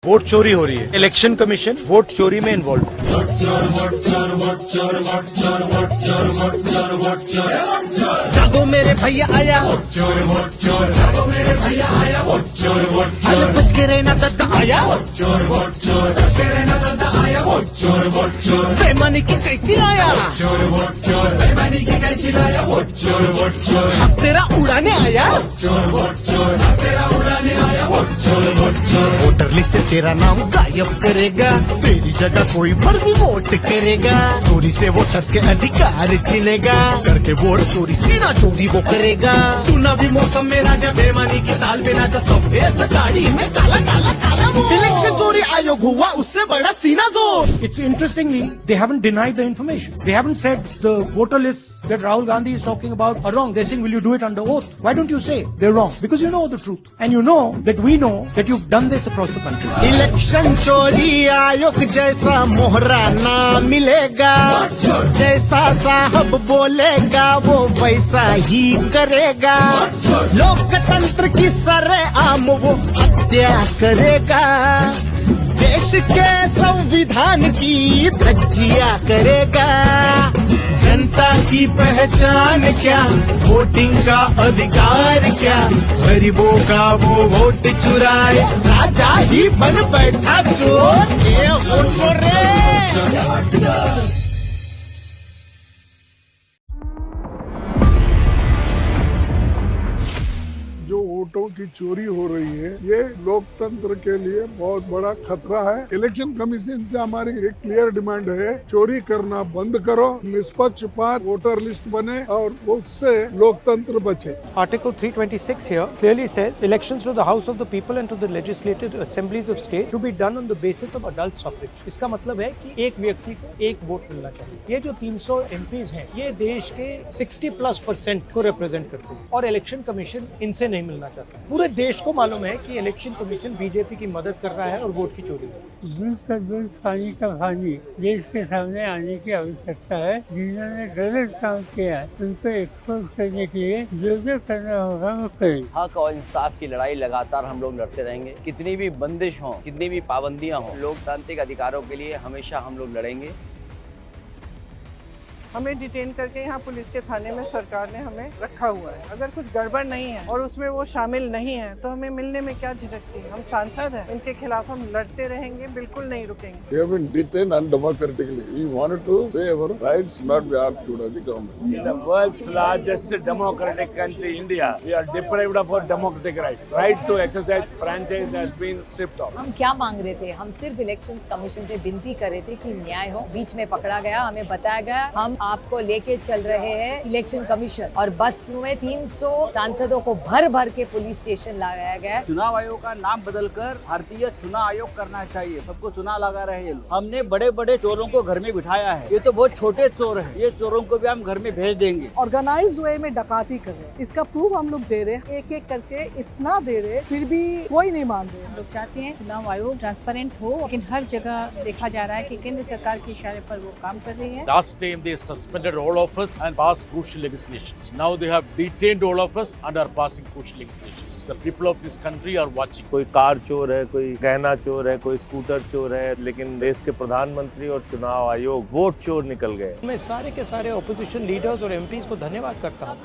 Vote चोरी हो रही है। इलेक्शन कमीशन वोट चोरी में इन्वॉल्व है। जागो मेरे भैया आया, अरे बच के रहना दद्दा आया, बेईमानी की कैची लाया, अब तेरा उड़ाने आया, वोटर लिस्ट से तेरा नाम गायब करेगा, तेरी जगह कोई फर्जी वोट करेगा, चोरी से वोटर्स के अधिकार छीनेगा, करके वोट चोरी सीना चोरी वो करेगा। चुनावी मौसम में राजा बेईमानी की ताल में राजा सफेद दाढ़ी में काला काला काला वो। इलेक्शन चोरी आयोग हुआ उससे बड़ा सीना जोर। It's interestingly, they haven't denied the information. They haven't said the voter lists that Rahul Gandhi is talking about are wrong. They're saying, will you do it under oath? Why don't you say they're wrong? Because you know the truth. And you know that you've done this across the country. Election चोरी आयोग जैसा मोहरा ना मिलेगा, जैसा साहब बोलेगा वो वैसा ही करेगा, लोकतंत्र की सरेआम वो हत्या करेगा, देश के संविधान की धज्जियां करेगा। जनता की पहचान क्या, वोटिंग का अधिकार क्या, गरीबों का वो वोट चुराए, राजा ही बन बैठा चोर, ये वोट चोरे। जो वोटों की चोरी हो रही है ये लोकतंत्र के लिए बहुत बड़ा खतरा है। इलेक्शन कमीशन से हमारी एक क्लियर डिमांड है, चोरी करना बंद करो, निष्पक्षपात वोटर लिस्ट बने और उससे लोकतंत्र बचे। Article 326 here clearly says elections to the House of the People and to the legislative assemblies of state to be done on the basis of adult suffrage। इसका मतलब है कि एक व्यक्ति को एक वोट मिलना चाहिए। ये जो 300 MPs हैं ये देश के 60+% को रिप्रेजेंट करते हैं और इलेक्शन कमीशन इनसे नहीं मिलना चाहता। पूरे देश को मालूम है कि इलेक्शन कमीशन बीजेपी की मदद कर रहा है और वोट की चोरी है। दूध का दूध पानी का पानी देश के सामने आने की आवश्यकता है। जिन्होंने गलत काम किया उनको एक्सपोज करने के लिए जो जो करना होगा वो करें। हक और इंसाफ की लड़ाई लगातार हम लोग लड़ते रहेंगे। कितनी भी बंदिश हो, कितनी भी पाबंदियां हो, लोकतांत्रिक अधिकारों के लिए हमेशा हम लोग लड़ेंगे। हमें डिटेन करके यहाँ पुलिस के थाने में सरकार ने हमें रखा हुआ है। अगर कुछ गड़बड़ नहीं है और उसमें वो शामिल नहीं है तो हमें मिलने में क्या झिझकती है। हम सांसद हैं, इनके खिलाफ हम लड़ते रहेंगे, बिल्कुल नहीं रुकेंगे। We have been detained undemocratically. We wanted to say our rights not be argued by the government. In the world's largest democratic country, India, we are deprived of our democratic rights. Right to exercise franchise has been stripped off. हम क्या मांग रहे थे? हम सिर्फ election commission से विनती कर रहे थे कि न्याय हो। बीच में पकड़ा गया, हमें बताया गया हम आपको लेके चल रहे हैं इलेक्शन कमीशन और बस में 300 सांसदों को भर भर के पुलिस स्टेशन लगाया गया। चुनाव आयोग का नाम बदलकर भारतीय चुनाव आयोग करना चाहिए। सबको चुनाव लगा रहे हैं। हमने बड़े बड़े चोरों को घर में बिठाया है। ये तो बहुत छोटे चोर हैं। ये चोरों को भी हम घर में भेज देंगे। ऑर्गेनाइज वे में डकैती कर रहे हैं, इसका प्रूफ हम लोग दे रहे हैं। एक एक करके इतना दे रहे, फिर भी कोई नहीं मान रहे। हम लोग चाहते हैं चुनाव आयोग ट्रांसपेरेंट हो, लेकिन हर जगह देखा जा रहा है कि केंद्र सरकार के इशारे पर वो काम कर रही है। Last time they suspended all of us and passed crucial legislations. Now they have detained all of us and are passing crucial legislations. The people of this country are watching. कोई कार चोर है, कोई गहना चोर है, कोई scooter चोर है, लेकिन देश के प्रधानमंत्री और चुनाव आयोग वोट चोर निकल गए। मैं सारे के सारे ऑपोजिशन लीडर्स और एमपीज को धन्यवाद करता हूँ।